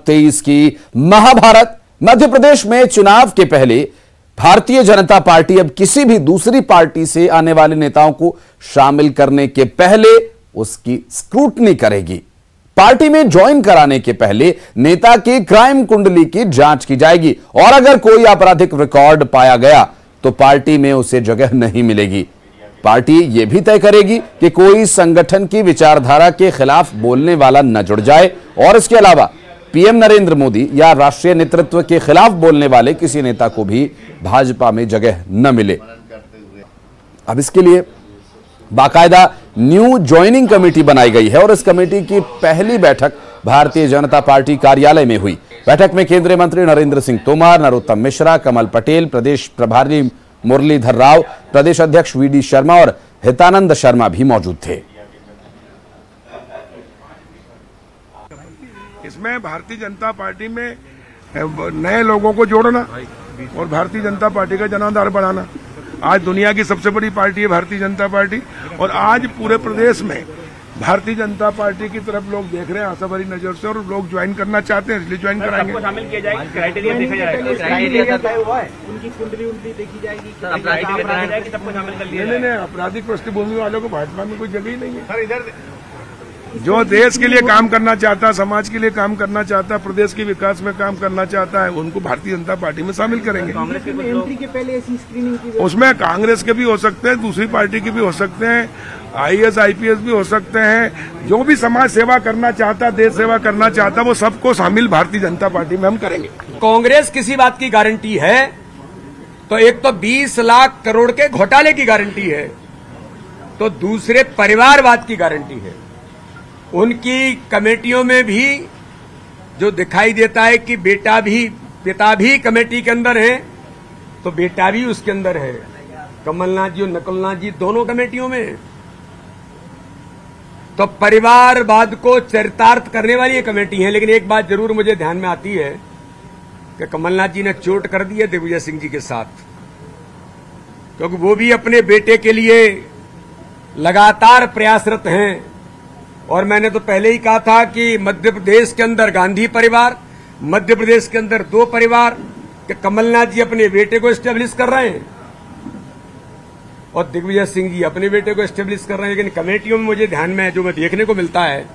2023 की महाभारत। मध्य प्रदेश में चुनाव के पहले भारतीय जनता पार्टी अब किसी भी दूसरी पार्टी से आने वाले नेताओं को शामिल करने के पहले उसकी स्क्रूटनी करेगी। पार्टी में ज्वाइन कराने के पहले नेता की क्राइम कुंडली की जांच की जाएगी और अगर कोई आपराधिक रिकॉर्ड पाया गया तो पार्टी में उसे जगह नहीं मिलेगी। पार्टी यह भी तय करेगी कि कोई संगठन की विचारधारा के खिलाफ बोलने वाला न जुड़ जाए और इसके अलावा पीएम नरेंद्र मोदी या राष्ट्रीय नेतृत्व के खिलाफ बोलने वाले किसी नेता को भी भाजपा में जगह न मिले। अब इसके लिए बाकायदा न्यू ज्वाइनिंग कमेटी बनाई गई है और इस कमेटी की पहली बैठक भारतीय जनता पार्टी कार्यालय में हुई। बैठक में केंद्रीय मंत्री नरेंद्र सिंह तोमर, नरोत्तम मिश्रा, कमल पटेल, प्रदेश प्रभारी मुरलीधर राव, प्रदेश अध्यक्ष वीडी शर्मा और हितानंद शर्मा भी मौजूद थे। इसमें भारतीय जनता पार्टी में नए लोगों को जोड़ना और भारतीय जनता पार्टी का जनाधार बढ़ाना। आज दुनिया की सबसे बड़ी पार्टी है भारतीय जनता पार्टी और आज पूरे प्रदेश में भारतीय जनता पार्टी की तरफ लोग देख रहे हैं आशा भरी नजर से और लोग ज्वाइन करना चाहते हैं, इसलिए ज्वाइन कराएंगे। सबको शामिल किया जाएगा, क्राइटेरिया देखा जाएगा, उनकी कुंडली देखी जाएगी, सबको शामिल कर लिया जाएगा। नहीं, आपराधिक पृष्ठभूमि वालों को भाजपा में कोई जगह ही नहीं है। इधर जो देश के लिए काम करना चाहता है, समाज के लिए काम करना चाहता है, प्रदेश के विकास में काम करना चाहता है, उनको भारतीय जनता पार्टी में शामिल करेंगे। एंट्री के पहले ऐसी स्क्रीनिंग की उसमें कांग्रेस के भी हो सकते हैं, दूसरी पार्टी के भी हो सकते हैं, आईएएस आईपीएस भी हो सकते हैं। जो भी समाज सेवा करना चाहता है, देश सेवा करना चाहता है, वो सबको शामिल भारतीय जनता पार्टी में हम करेंगे। कांग्रेस किसी बात की गारंटी है तो एक तो 20 लाख करोड़ के घोटाले की गारंटी है, तो दूसरे परिवारवाद की गारंटी है। उनकी कमेटियों में भी जो दिखाई देता है कि पिता भी कमेटी के अंदर है तो बेटा भी उसके अंदर है। कमलनाथ जी और नकुलनाथ जी दोनों कमेटियों में। तो परिवारवाद को चरितार्थ करने वाली ये कमेटी है। लेकिन एक बात जरूर मुझे ध्यान में आती है कि कमलनाथ जी ने चोट कर दी है दिग्विजय सिंह जी के साथ, क्योंकि वो भी अपने बेटे के लिए लगातार प्रयासरत हैं। और मैंने तो पहले ही कहा था कि मध्य प्रदेश के अंदर गांधी परिवार, मध्य प्रदेश के अंदर दो परिवार, कि कमलनाथ जी अपने बेटे को एस्टेब्लिश कर रहे हैं और दिग्विजय सिंह जी अपने बेटे को एस्टेब्लिश कर रहे हैं। लेकिन कमेटियों में मुझे ध्यान में जो मैं देखने को मिलता है।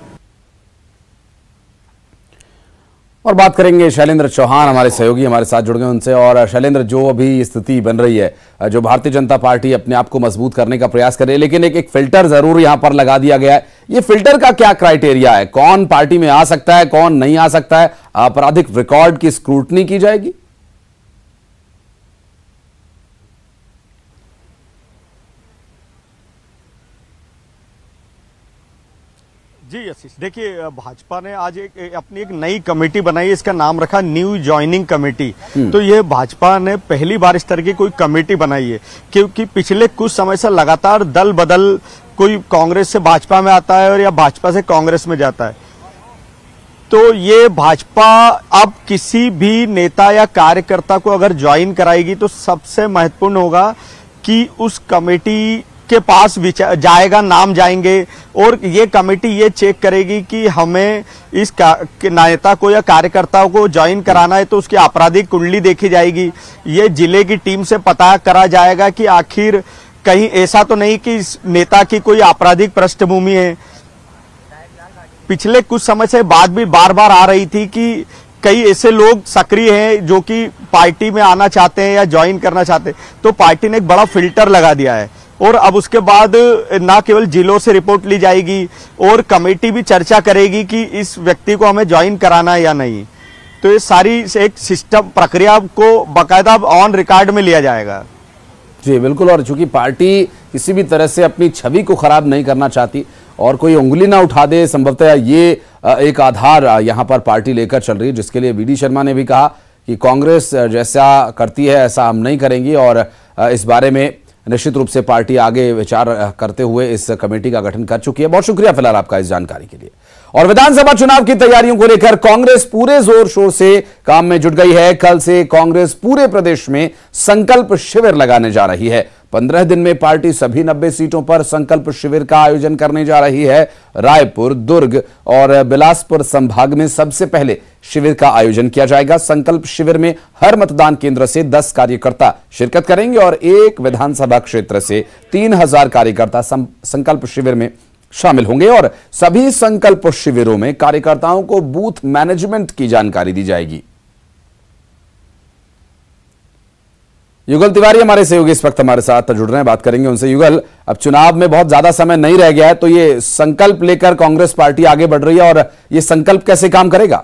और बात करेंगे शैलेंद्र चौहान, हमारे सहयोगी हमारे साथ जुड़ गए उनसे। और शैलेंद्र, जो अभी स्थिति बन रही है, जो भारतीय जनता पार्टी अपने आप को मजबूत करने का प्रयास कर रही है, लेकिन एक फिल्टर जरूर यहां पर लगा दिया गया है। ये फिल्टर का क्या क्राइटेरिया है? कौन पार्टी में आ सकता है, कौन नहीं आ सकता है? आपराधिक रिकॉर्ड की स्क्रूटनी की जाएगी। जी आशीष, देखिए भाजपा ने आज अपनी एक नई कमेटी बनाई है, इसका नाम रखा न्यू ज्वाइनिंग कमेटी। तो ये भाजपा ने पहली बार इस तरह की कोई कमेटी बनाई है, क्योंकि पिछले कुछ समय से लगातार दल बदल, कोई कांग्रेस से भाजपा में आता है और या भाजपा से कांग्रेस में जाता है। तो ये भाजपा अब किसी भी नेता या कार्यकर्ता को अगर ज्वाइन कराएगी तो सबसे महत्वपूर्ण होगा कि उस कमेटी के पास जाएगा, नाम जाएंगे और ये कमेटी ये चेक करेगी कि हमें इस नेता को या कार्यकर्ता को ज्वाइन कराना है तो उसकी आपराधिक कुंडली देखी जाएगी। ये जिले की टीम से पता करा जाएगा कि आखिर कहीं ऐसा तो नहीं कि इस नेता की कोई आपराधिक पृष्ठभूमि है। पिछले कुछ समय से बात भी बार बार आ रही थी कि कई ऐसे लोग सक्रिय हैं जो कि पार्टी में आना चाहते हैं या ज्वाइन करना चाहते हैं, तो पार्टी ने एक बड़ा फिल्टर लगा दिया है। और अब उसके बाद ना केवल जिलों से रिपोर्ट ली जाएगी और कमेटी भी चर्चा करेगी कि इस व्यक्ति को हमें ज्वाइन कराना है या नहीं। तो ये सारी एक सिस्टम प्रक्रिया को बाकायदा ऑन रिकॉर्ड में लिया जाएगा। जी बिल्कुल। और चूंकि पार्टी किसी भी तरह से अपनी छवि को खराब नहीं करना चाहती और कोई उंगली ना उठा दे, संभवतः ये एक आधार यहां पर पार्टी लेकर चल रही है, जिसके लिए वीडी शर्मा ने भी कहा कि कांग्रेस जैसा करती है ऐसा हम नहीं करेंगे और इस बारे में निश्चित रूप से पार्टी आगे विचार करते हुए इस कमेटी का गठन कर चुकी है। बहुत शुक्रिया फिलहाल आपका इस जानकारी के लिए। और विधानसभा चुनाव की तैयारियों को लेकर कांग्रेस पूरे जोर शोर से काम में जुट गई है। कल से कांग्रेस पूरे प्रदेश में संकल्प शिविर लगाने जा रही है। 15 दिन में पार्टी सभी 90 सीटों पर संकल्प शिविर का आयोजन करने जा रही है। रायपुर, दुर्ग और बिलासपुर संभाग में सबसे पहले शिविर का आयोजन किया जाएगा। संकल्प शिविर में हर मतदान केंद्र से 10 कार्यकर्ता शिरकत करेंगे और एक विधानसभा क्षेत्र से 3000 कार्यकर्ता संकल्प शिविर में शामिल होंगे और सभी संकल्प शिविरों में कार्यकर्ताओं को बूथ मैनेजमेंट की जानकारी दी जाएगी। युगल तिवारी हमारे सहयोगी इस वक्त हमारे साथ जुड़ रहे हैं, बात करेंगे उनसे। युगल, अब चुनाव में बहुत ज्यादा समय नहीं रह गया है, तो ये संकल्प लेकर कांग्रेस पार्टी आगे बढ़ रही है और ये संकल्प कैसे काम करेगा?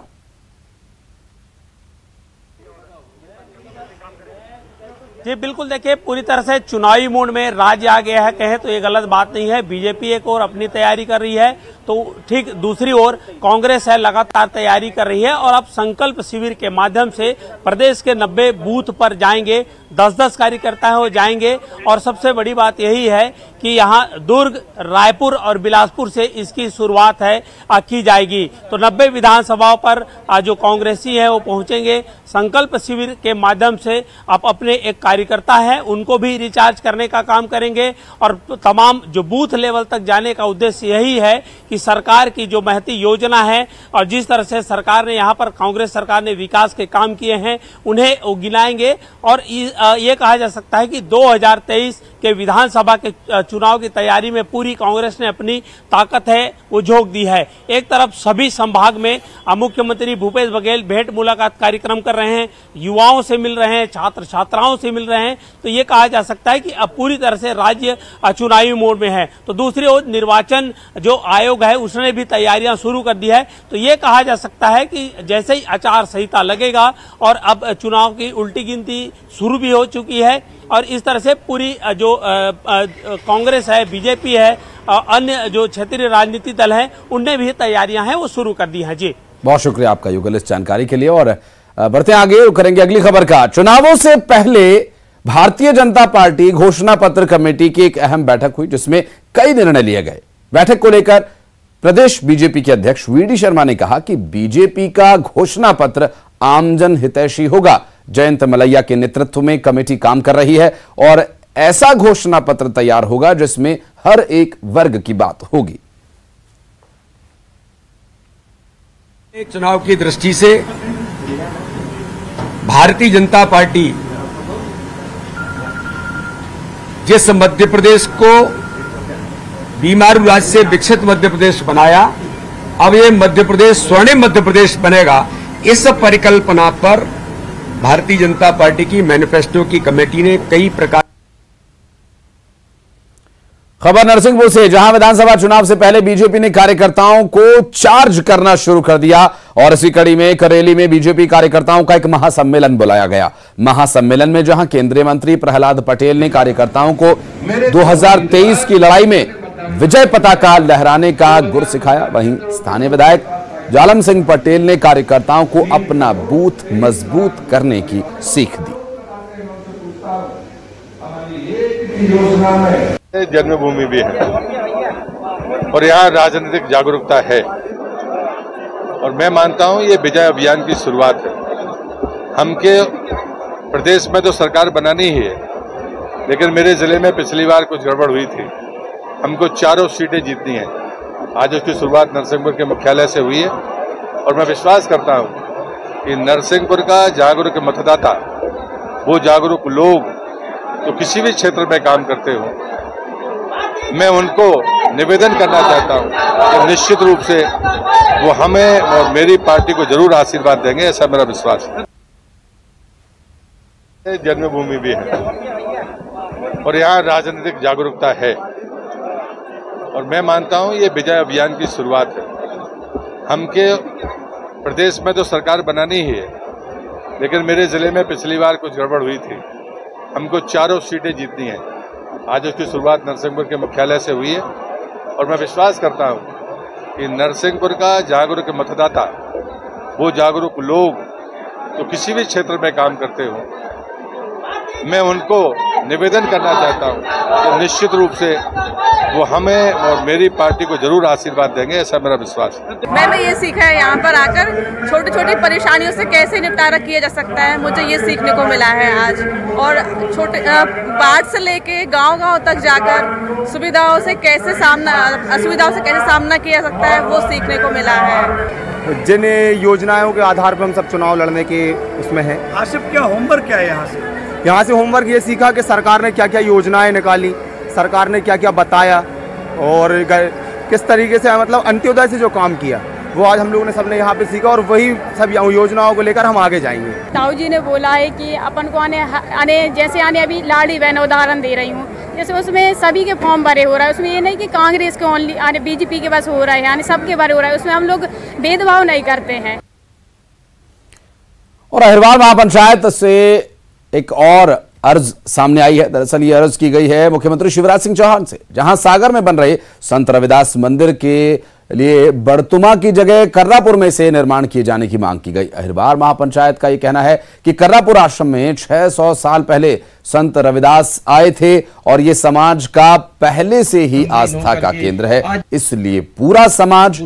जी बिल्कुल, देखिए पूरी तरह से चुनावी मूड में राज्य आ गया है, कहें तो ये गलत बात नहीं है। बीजेपी एक और अपनी तैयारी कर रही है तो ठीक दूसरी ओर कांग्रेस है लगातार तैयारी कर रही है और अब संकल्प शिविर के माध्यम से प्रदेश के 90 बूथ पर जाएंगे, 10-10 कार्यकर्ता है वो जाएंगे और सबसे बड़ी बात यही है कि यहाँ दुर्ग, रायपुर और बिलासपुर से इसकी शुरुआत है की जाएगी। तो 90 विधानसभाओं पर जो कांग्रेसी है वो पहुंचेंगे। संकल्प शिविर के माध्यम से आप अपने एक कार्यकर्ता है उनको भी रिचार्ज करने का काम करेंगे और तमाम जो बूथ लेवल तक जाने का उद्देश्य यही है कि सरकार की जो महती योजना है और जिस तरह से सरकार ने यहाँ पर कांग्रेस सरकार ने विकास के काम किए हैं उन्हें वो गिनाएंगे और ये कहा जा सकता है कि 2023 के विधानसभा के चुनाव की तैयारी में पूरी कांग्रेस ने अपनी ताकत है वो झोंक दी है। एक तरफ सभी संभाग में मुख्यमंत्री भूपेश बघेल भेंट मुलाकात कार्यक्रम कर रहे हैं, युवाओं से मिल रहे हैं, छात्र छात्राओं से मिल रहे हैं, तो ये कहा जा सकता है कि अब पूरी तरह से राज्य चुनावी मोड में है। तो दूसरी ओर निर्वाचन जो आयोग है उसने भी तैयारियां शुरू कर दी है। तो ये कहा जा सकता है कि जैसे ही आचार संहिता लगेगा और अब चुनाव की उल्टी गिनती शुरू भी हो चुकी है और इस तरह से पूरी जो कांग्रेस है, बीजेपी है, अन्य जो क्षेत्रीय राजनीतिक दल हैं उनने भी तैयारियां हैं वो शुरू कर दी हैं। जी बहुत शुक्रिया आपका युगल इस जानकारी के लिए और बढ़ते आगे करेंगे अगली खबर का। चुनावों से पहले भारतीय जनता पार्टी घोषणा पत्र कमेटी की एक अहम बैठक हुई जिसमें कई निर्णय लिए गए। बैठक को लेकर प्रदेश बीजेपी के अध्यक्ष वीडी शर्मा ने कहा कि बीजेपी का घोषणा पत्र आमजन हितैषी होगा। जयंत मलैया के नेतृत्व में कमेटी काम कर रही है और ऐसा घोषणा पत्र तैयार होगा जिसमें हर एक वर्ग की बात होगी। चुनाव की दृष्टि से भारतीय जनता पार्टी जिस मध्य प्रदेश को बीमारू राज्य से विकसित मध्य प्रदेश बनाया, अब ये मध्य प्रदेश स्वर्णिम मध्य प्रदेश बनेगा, इस परिकल्पना पर भारतीय जनता पार्टी की मैनिफेस्टो की कमेटी ने कई प्रकार। खबर नरसिंहपुर से, जहां विधानसभा चुनाव से पहले बीजेपी ने कार्यकर्ताओं को चार्ज करना शुरू कर दिया और इसी कड़ी में करेली में बीजेपी कार्यकर्ताओं का एक महासम्मेलन बुलाया गया। महासम्मेलन में जहां केंद्रीय मंत्री प्रहलाद पटेल ने कार्यकर्ताओं को 2023 की लड़ाई में विजय पताका लहराने का गुर सिखाया, वहीं स्थानीय विधायक जालम सिंह पटेल ने कार्यकर्ताओं को अपना बूथ मजबूत करने की सीख दी। जन्मभूमि भी है और यहाँ राजनीतिक जागरूकता है और मैं मानता हूँ ये विजय अभियान की शुरुआत है। हमके प्रदेश में तो सरकार बनानी ही है, लेकिन मेरे जिले में पिछली बार कुछ गड़बड़ हुई थी। हमको 4 सीटें जीतनी है। आज उसकी शुरुआत नरसिंहपुर के मुख्यालय से हुई है और मैं विश्वास करता हूँ कि नरसिंहपुर का जागरूक मतदाता, वो जागरूक लोग तो किसी भी क्षेत्र में काम करते हो, मैं उनको निवेदन करना चाहता हूं कि निश्चित रूप से वो हमें और मेरी पार्टी को जरूर आशीर्वाद देंगे, ऐसा मेरा विश्वास है। जन्मभूमि भी है और यहाँ राजनीतिक जागरूकता है और मैं मानता हूं ये विजय अभियान की शुरुआत है। हमके प्रदेश में तो सरकार बनानी ही है, लेकिन मेरे जिले में पिछली बार कुछ गड़बड़ हुई थी। हमको 4 सीटें जीतनी है। आज उसकी शुरुआत नरसिंहपुर के मुख्यालय से हुई है और मैं विश्वास करता हूं कि नरसिंहपुर का जागरूक मतदाता, वो जागरूक लोग तो किसी भी क्षेत्र में काम करते हो, मैं उनको निवेदन करना चाहता हूं कि निश्चित रूप से वो हमें और मेरी पार्टी को जरूर आशीर्वाद देंगे, ऐसा मेरा विश्वास है। मैंने ये सीखा है यहाँ पर आकर छोटी छोटी परेशानियों से कैसे निपटारा किया जा सकता है, मुझे ये सीखने को मिला है आज। और छोटे बाढ़ से लेके गांव-गांव तक जाकर असुविधाओं से कैसे सामना किया जा सकता है, वो सीखने को मिला है। जिन योजनाओं के आधार पर हम सब चुनाव लड़ने के उसमें हैं। आसिफ, क्या होमवर्क क्या है यहाँ से होमवर्क ये सीखा कि सरकार ने क्या क्या योजनाएं निकाली, सरकार ने क्या क्या बताया और किस तरीके से मतलब अंत्योदय से जो काम किया वो आज हम लोगों ने सबने यहाँ पे सीखा और वही सब योजनाओं को लेकर हम आगे जाएंगे। ताऊ जी ने बोला है कि अपन को आने जैसे आने अभी लाड़ी बहन उदाहरण दे रही हूँ, जैसे उसमें सभी के फॉर्म भरे हो रहा है, उसमें ये नहीं कि कांग्रेस के ओनली आने बीजेपी के बस हो रहा है, यानी सबके भरे हो रहा है, उसमें हम लोग भेदभाव नहीं करते हैं। और अहिरवार महापंचायत से एक और अर्ज सामने आई है। दरअसल ये अर्ज की गई है मुख्यमंत्री शिवराज सिंह चौहान से, जहां सागर में बन रहे संत रविदास मंदिर के लिए बड़तुमा की जगह कर्रापुर में से निर्माण किए जाने की मांग की गई। अहिरवार महापंचायत का यह कहना है कि कर्रापुर आश्रम में 600 साल पहले संत रविदास आए थे और ये समाज का पहले से ही आस्था का केंद्र है, इसलिए पूरा समाज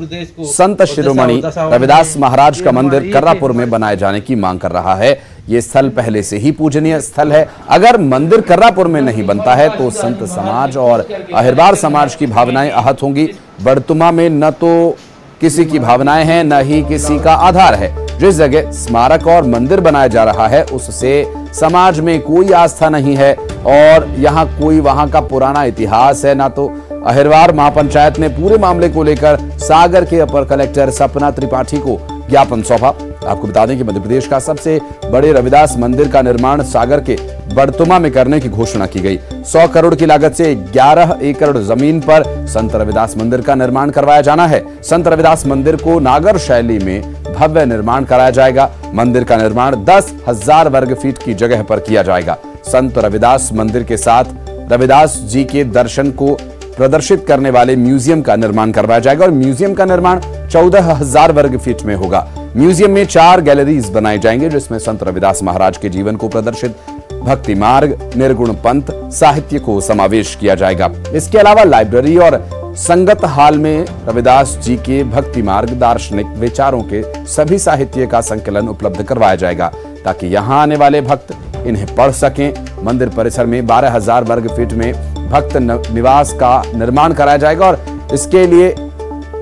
संत शिरोमणि रविदास महाराज का मंदिर कर्रापुर में बनाए जाने की मांग कर रहा है। ये स्थल पहले से ही पूजनीय स्थल है। अगर मंदिर कर्रापुर में नहीं बनता है तो संत समाज और अहिरवार समाज की भावनाएं आहत होंगी। बड़तुमा में न तो किसी की भावनाएं हैं, न ही किसी का आधार है। जिस जगह स्मारक और मंदिर बनाया जा रहा है उससे समाज में कोई आस्था नहीं है और यहाँ कोई वहां का पुराना इतिहास है। ना तो अहिरवार महापंचायत ने पूरे मामले को लेकर सागर के अपर कलेक्टर सपना त्रिपाठी को ज्ञापन सौंपा। आपको बता दें कि मध्य प्रदेश का सबसे बड़े रविदास मंदिर का निर्माण सागर के बड़तुमा में करने की घोषणा की गई। 100 करोड़ की लागत से 11 एकड़ जमीन पर संत रविदास मंदिर का निर्माण करवाया जाना है। संत रविदास मंदिर को नागर शैली में भव्य निर्माण कराया जाएगा। मंदिर का निर्माण 10,000 वर्ग फीट की जगह पर किया जाएगा। संत रविदास मंदिर के साथ रविदास जी के दर्शन को प्रदर्शित करने वाले म्यूजियम का निर्माण करवाया जाएगा और म्यूजियम का निर्माण 14,000 वर्ग फीट में होगा। म्यूजियम में 4 गैलरीज बनाए जाएंगे जिसमें संत रविदास महाराज के जीवन को प्रदर्शित, भक्ति मार्ग, निर्गुण पंथ, साहित्य को समावेश किया जाएगा। इसके अलावा लाइब्रेरी और संगत हाल में रविदास जी के भक्ति मार्ग, दार्शनिक विचारों के सभी साहित्य का संकलन उपलब्ध करवाया जाएगा ताकि यहाँ आने वाले भक्त इन्हें पढ़ सकें। मंदिर परिसर में 12,000 वर्ग फीट में भक्त निवास का निर्माण कराया जाएगा और इसके लिए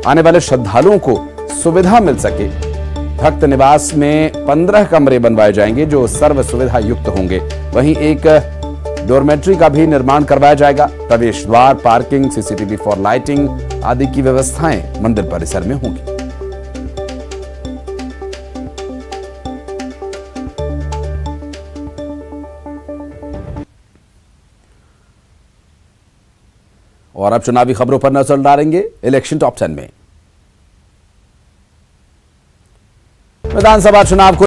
आने वाले श्रद्धालुओं को सुविधा मिल सके। भक्त निवास में 15 कमरे बनवाए जाएंगे जो सर्व सुविधा युक्त होंगे। वहीं एक डोरमेट्री का भी निर्माण करवाया जाएगा। प्रवेश द्वार, पार्किंग, सीसीटीवी फॉर लाइटिंग आदि की व्यवस्थाएं मंदिर परिसर में होंगी। और अब चुनावी खबरों पर नजर डालेंगे इलेक्शन टॉप 10 में। विधानसभा चुनाव को